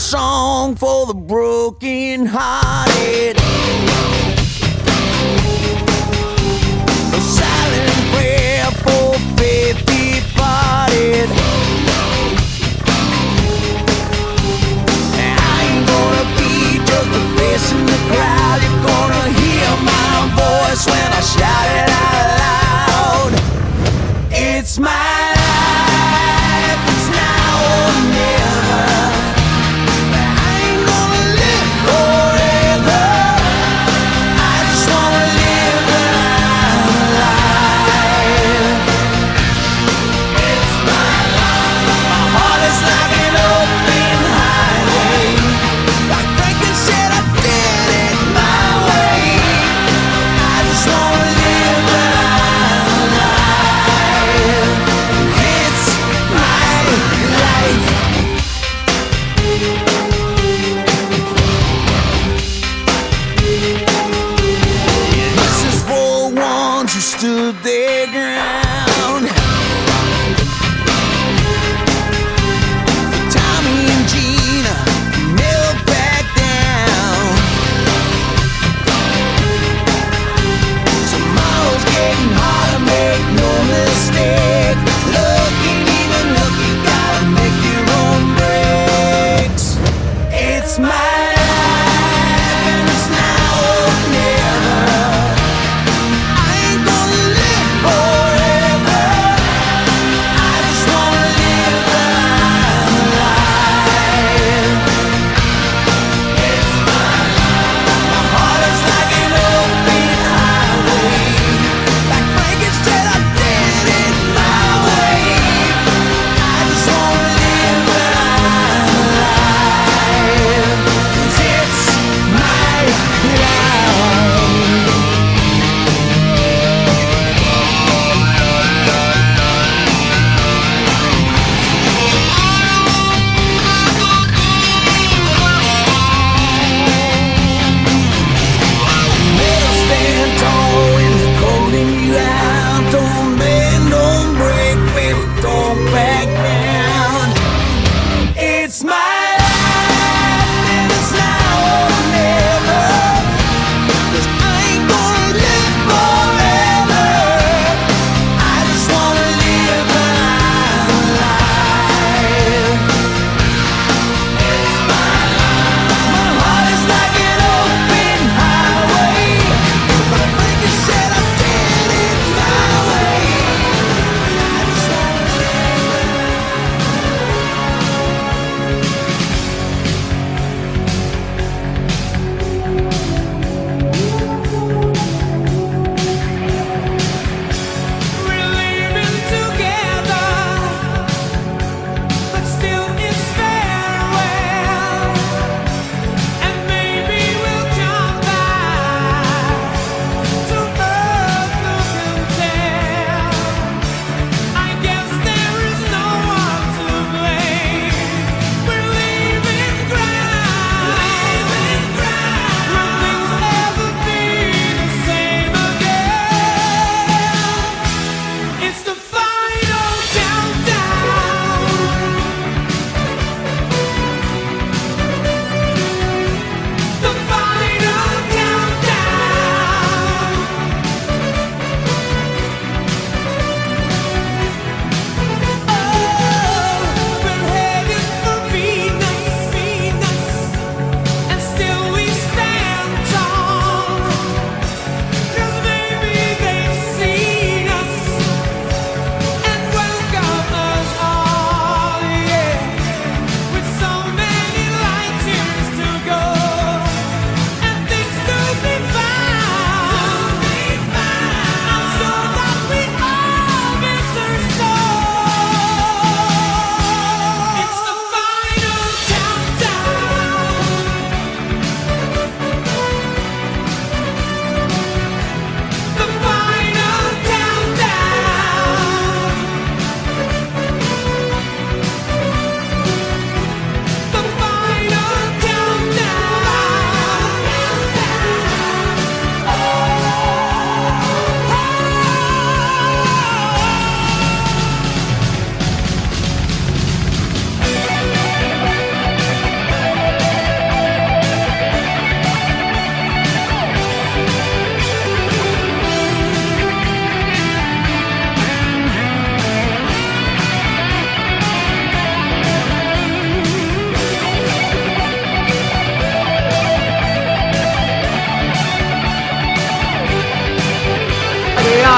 song for the broken hearted. A silent prayer for faith departed. I ain't gonna be just a face in the crowd. You're gonna hear my voice when I shout it out loud. It's my life, it's now or never. I ain't gonna live forever. I just wanna live when I'm alive. It's my life. My heart is like an open highway. Like Franklin said, I did it my way. I just wanna live when I'm alive. It's my life. This is for the ones who stood their ground. For Tommy and Gina, who never back down. Tomorrow's getting harder, make no mistake. Looking even look, you gotta make your own breaks. It's my life and it's now or never. I ain't gonna live forever.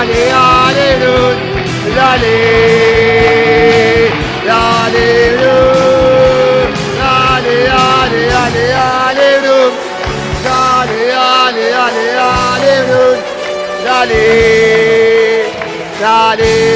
lale, hallelujah, lale, hallelujah, lale, lale, lale, hallelujah, lale, lale, lale, hallelujah, lale, lale.